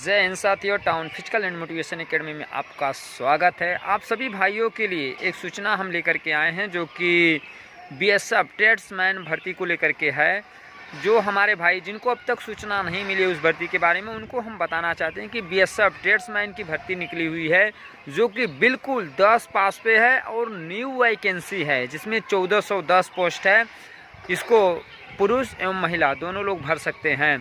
जय हिंद साथियों, town physical and motivation academy में आपका स्वागत है। आप सभी भाइयों के लिए एक सूचना हम लेकर के आए हैं जो कि बीएसएफ ट्रेड्समैन भर्ती को लेकर के है। जो हमारे भाई जिनको अब तक सूचना नहीं मिली उस भर्ती के बारे में, उनको हम बताना चाहते हैं कि बीएसएफ ट्रेड्समैन की भर्ती निकली हुई है जो कि बिल्कुल 10 पास पे है और न्यू वैकेंसी है जिसमें 1410 पोस्ट है। इसको पुरुष एवं महिला दोनों लोग भर सकते हैं।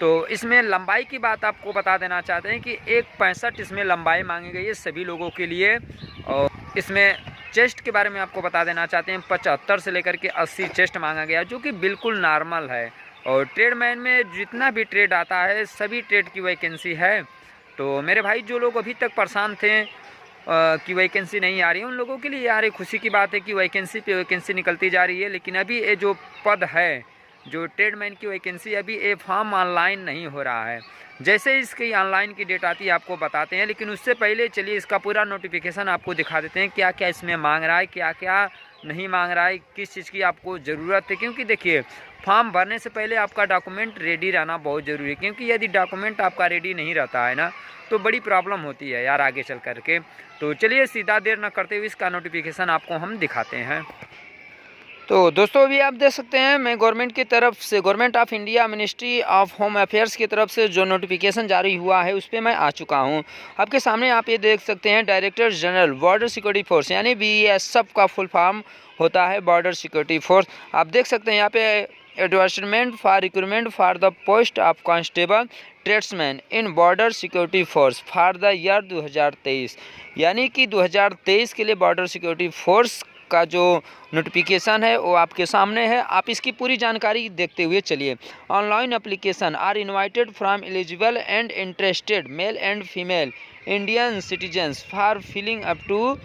तो इसमें लंबाई की बात आपको बता देना चाहते हैं कि 1.65 इसमें लंबाई मांगी गई है सभी लोगों के लिए। और इसमें चेस्ट के बारे में आपको बता देना चाहते हैं 75 से लेकर के 80 चेस्ट मांगा गया जो कि बिल्कुल नॉर्मल है। और ट्रेडमैन में जितना भी ट्रेड आता है सभी ट्रेड की वैकेंसी है। तो मेरे भाई जो लोग अभी तक परेशान थे कि वैकेंसी नहीं आ रही है, उन लोगों के लिए यार एक खुशी की बात है कि वैकेंसी पे वैकेंसी निकलती जा रही है। लेकिन अभी ये जो पद है, जो ट्रेडमैन की वैकेंसी, अभी ये फॉर्म ऑनलाइन नहीं हो रहा है। जैसे इसकी ऑनलाइन की डेट आती है आपको बताते हैं, लेकिन उससे पहले चलिए इसका पूरा नोटिफिकेशन आपको दिखा देते हैं, क्या क्या इसमें मांग रहा है, क्या क्या नहीं मांग रहा है, किस चीज़ की आपको ज़रूरत है। क्योंकि देखिए, फॉर्म भरने से पहले आपका डॉक्यूमेंट रेडी रहना बहुत ज़रूरी है, क्योंकि यदि डॉक्यूमेंट आपका रेडी नहीं रहता है ना तो बड़ी प्रॉब्लम होती है यार आगे चल कर के। तो चलिए सीधा देर न करते हुए इसका नोटिफिकेशन आपको हम दिखाते हैं। तो दोस्तों अभी आप देख सकते हैं, मैं गवर्नमेंट की तरफ से, government of India ministry of home affairs की तरफ से जो नोटिफिकेशन जारी हुआ है उस पर मैं आ चुका हूं। आपके सामने आप ये देख सकते हैं, director general border security force यानी बीएसएफ का फुल फॉर्म होता है बॉर्डर सिक्योरिटी फोर्स। आप देख सकते हैं यहाँ पे advertisement for recruitment for the post of constable tradesman in border security force for the year 2023, यानी कि 2023 के लिए बॉर्डर सिक्योरिटी फोर्स का जो नोटिफिकेशन है वो आपके सामने है। आप इसकी पूरी जानकारी देखते हुए चलिए। Online application are invited from eligible and interested male and female Indian citizens for filling up to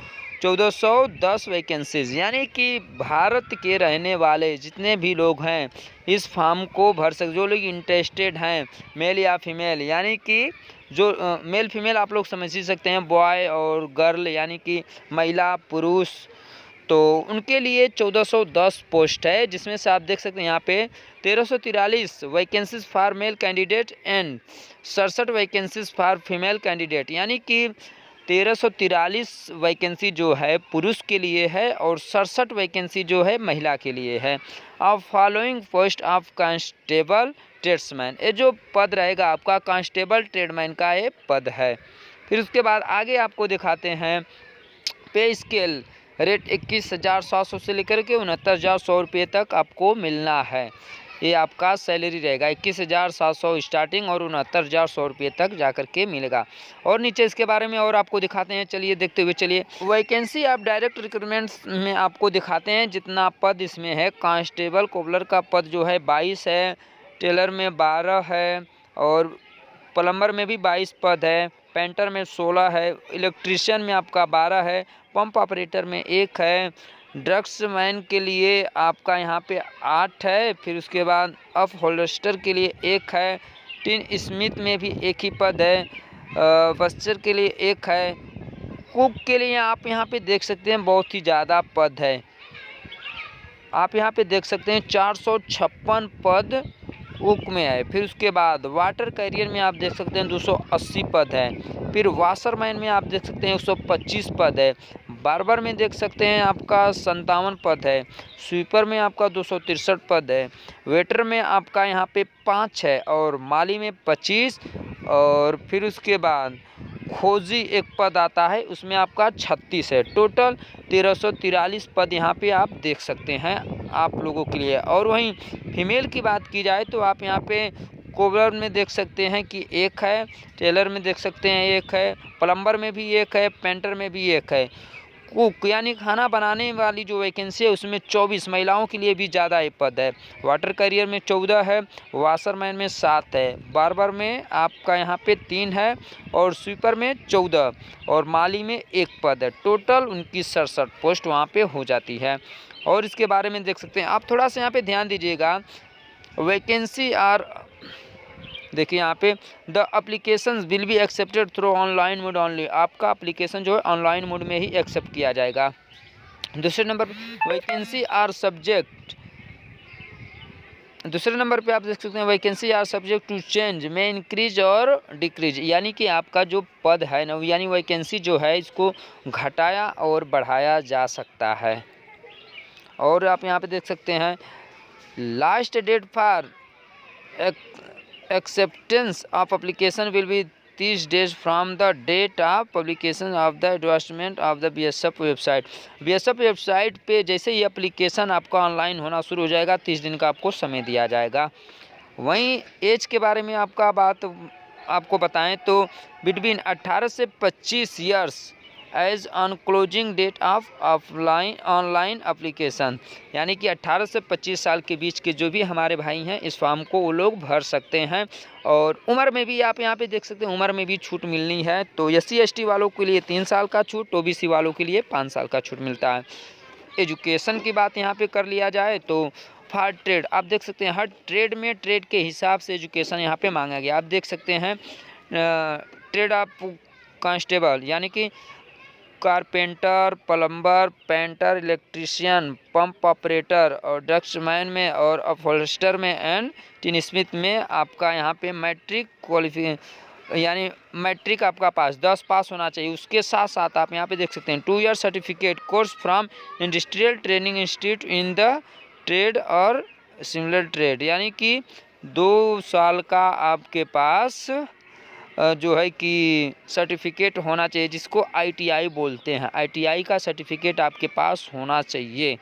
1410 vacancies, यानी कि भारत के रहने वाले जितने भी लोग हैं इस फॉर्म को भर सकते, जो लोग इंटरेस्टेड हैं, मेल या फीमेल, यानी कि जो मेल फीमेल आप लोग समझ ही सकते हैं, बॉय और गर्ल यानी कि महिला पुरुष, तो उनके लिए 1410 पोस्ट है। जिसमें से आप देख सकते हैं यहाँ पे 1343 vacancies for male candidate and 67 vacancies for female candidate, यानी कि 1343 वैकेंसी जो है पुरुष के लिए है और 67 वैकेंसी जो है महिला के लिए है। अब following post of constable tradesman, ये जो पद रहेगा आपका कांस्टेबल ट्रेडमैन का ये पद है। फिर उसके बाद आगे आपको दिखाते हैं पे स्केल रेट 21,700 से लेकर के 69,100 रुपये तक आपको मिलना है। ये आपका सैलरी रहेगा 21,700 स्टार्टिंग और 69,100 रुपये तक जाकर के मिलेगा। और नीचे इसके बारे में और आपको दिखाते हैं, चलिए देखते हुए चलिए। वैकेंसी आप डायरेक्ट रिक्रूटमेंट में आपको दिखाते हैं जितना पद इसमें है। कांस्टेबल कोबलर का पद जो है 22 है, टेलर में 12 है और प्लम्बर में भी 22 पद है, पेंटर में 16 है, इलेक्ट्रीशियन में आपका 12 है, पंप ऑपरेटर में 1 है, ड्रग्समैन के लिए आपका यहाँ पे 8 है, फिर उसके बाद अप होल्डस्टर के लिए 1 है, टिन स्मिथ में भी 1 ही पद है, बस्टर के लिए 1 है, कुक के लिए आप यहाँ पे देख सकते हैं बहुत ही ज़्यादा पद है। आप यहाँ पे देख सकते हैं 456 पद कुक में है। फिर उसके बाद वाटर कैरियर में आप देख सकते हैं 280 पद है। फिर वाशरमैन में आप देख सकते हैं 125 पद है। बार्बर में देख सकते हैं आपका 57 पद है। स्वीपर में आपका 263 पद है। वेटर में आपका यहाँ पे 5 है और माली में 25। और फिर उसके बाद खोजी एक पद आता है, उसमें आपका 36 है। टोटल 1343 पद यहाँ पे आप देख सकते हैं आप लोगों के लिए। और वहीं फीमेल की बात की जाए तो आप यहाँ पे कोबलर में देख सकते हैं कि 1 है, टेलर में देख सकते हैं 1 है, प्लम्बर में भी 1 है, पेंटर में भी 1 है। कुक यानी खाना बनाने वाली जो वैकेंसी है उसमें 24, महिलाओं के लिए भी ज़्यादा एक पद है। वाटर कैरियर में 14 है, वाशरमैन में 7 है, बार्बर में आपका यहाँ पे 3 है और स्वीपर में 14 और माली में 1 पद है। टोटल 29-67 पोस्ट वहाँ पे हो जाती है। और इसके बारे में देख सकते हैं आप, थोड़ा सा यहाँ पे ध्यान दीजिएगा। वैकेंसी आर, देखिए यहाँ पे the application will be accepted through online mode only, आपका एप्लीकेशन जो है ऑनलाइन मोड में ही एक्सेप्ट किया जाएगा। दूसरे नंबर वैकेंसी आर सब्जेक्ट दूसरे नंबर पे आप देख सकते हैं vacancy are subject to change में इंक्रीज और डिक्रीज, यानी कि आपका जो पद है ना, यानी वैकेंसी जो है इसको घटाया और बढ़ाया जा सकता है। और आप यहाँ पे देख सकते हैं last date for acceptance of application will be 30 days from the date of publication of the advertisement of the BSF website. BSF website पे जैसे ही एप्लीकेशन आपका ऑनलाइन होना शुरू हो जाएगा 30 दिन का आपको समय दिया जाएगा। वहीं एज के बारे में आपको बताएं तो बिटवीन 18 से 25 years age on closing date of online application, यानी कि 18 से 25 साल के बीच के जो भी हमारे भाई हैं इस फॉर्म को वो लोग भर सकते हैं। और उम्र में भी आप यहाँ पे देख सकते हैं, उम्र में भी छूट मिलनी है। तो SC ST वालों के लिए 3 साल का छूट, OBC वालों के लिए 5 साल का छूट मिलता है। एजुकेशन की बात यहाँ पे कर लिया जाए तो फॉर ट्रेड आप देख सकते हैं हर ट्रेड में ट्रेड के हिसाब से एजुकेशन यहाँ पे मांगा गया। आप देख सकते हैं ट्रेड ऑफ कांस्टेबल, यानी कि carpenter, plumber, painter, electrician, pump operator और डस्टमैन में और अपहोल्स्टर में एंड टिन स्मिथ में आपका यहाँ पे मैट्रिक क्वालिफिकेशन, यानी मैट्रिक आपका 10 पास होना चाहिए। उसके साथ साथ आप यहाँ पे देख सकते हैं 2 year certificate course from industrial training institute in the trade और सिमिलर ट्रेड, यानी कि 2 साल का आपके पास जो है कि सर्टिफिकेट होना चाहिए, जिसको ITI बोलते हैं। ITI का सर्टिफिकेट आपके पास होना चाहिए।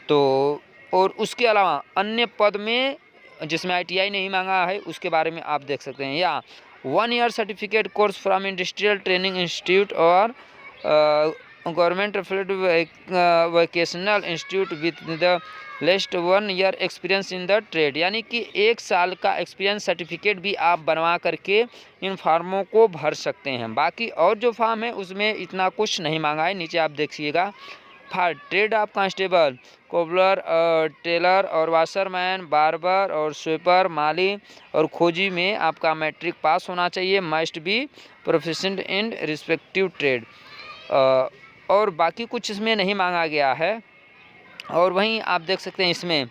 तो और उसके अलावा अन्य पद में जिसमें ITI नहीं मांगा है उसके बारे में आप देख सकते हैं, या 1 year certificate course from industrial training institute और government affiliated vocational institute with the least 1 year experience in the trade, यानी कि 1 साल का एक्सपीरियंस सर्टिफिकेट भी आप बनवा करके इन फार्मों को भर सकते हैं। बाकी और जो फार्म है उसमें इतना कुछ नहीं मांगा है। नीचे आप देखिएगा for trade of constable, cobbler, tailor और वाशरमैन, बार्बर और स्वीपर, माली और खोजी में आपका मैट्रिक पास होना चाहिए। Must be proficient in respective trade, और बाकी कुछ इसमें नहीं मांगा गया है। और वहीं आप देख सकते हैं इसमें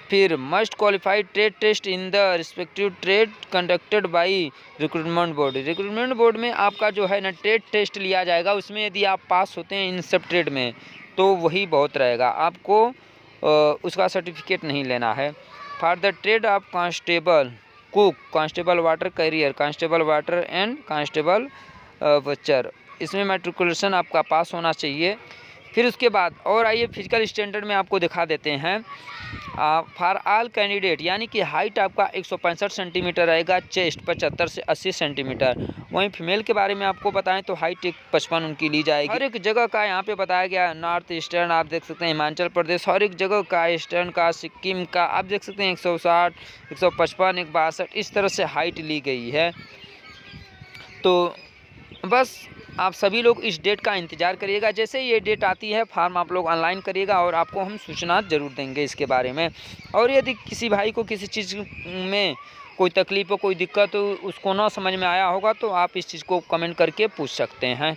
फिर must qualified trade test in the respective trade conducted by recruitment board. Recruitment board में आपका जो है ना ट्रेड टेस्ट लिया जाएगा, उसमें यदि आप पास होते हैं इन सब ट्रेड में तो वही बहुत रहेगा, आपको उसका सर्टिफिकेट नहीं लेना है। For the trade of constable, cook, constable water carrier, constable water and constable washer, इसमें मैट्रिकुलेशन आपका पास होना चाहिए। फिर उसके बाद और आइए फिजिकल स्टैंडर्ड में आपको दिखा देते हैं फॉर ऑल कैंडिडेट, यानी कि हाइट आपका 165 सेंटीमीटर रहेगा, चेस्ट 75 से 80 सेंटीमीटर। वहीं फीमेल के बारे में आपको बताएं तो हाइट 155 उनकी ली जाएगी। हर एक जगह का यहाँ पे बताया गया, नॉर्थ ईस्टर्न आप देख सकते हैं, हिमाचल प्रदेश, हर एक जगह का, ईस्टर्न का, सिक्किम का आप देख सकते हैं 160, 155, 162 इस तरह से हाइट ली गई है। तो बस आप सभी लोग इस डेट का इंतज़ार करिएगा, जैसे ये डेट आती है फॉर्म आप लोग ऑनलाइन करिएगा और आपको हम सूचना ज़रूर देंगे इसके बारे में। और यदि किसी भाई को किसी चीज़ में कोई तकलीफ हो, कोई दिक्कत हो, उसको ना समझ में आया होगा तो आप इस चीज़ को कमेंट करके पूछ सकते हैं।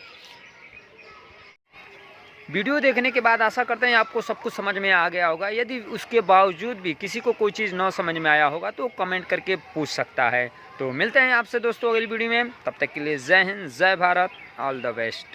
वीडियो देखने के बाद आशा करते हैं आपको सब कुछ समझ में आ गया होगा। यदि उसके बावजूद भी किसी को कोई चीज़ ना समझ में आया होगा तो कमेंट करके पूछ सकता है। तो मिलते हैं आपसे दोस्तों अगली वीडियो में, तब तक के लिए जय हिंद, जय भारत, ऑल द बेस्ट।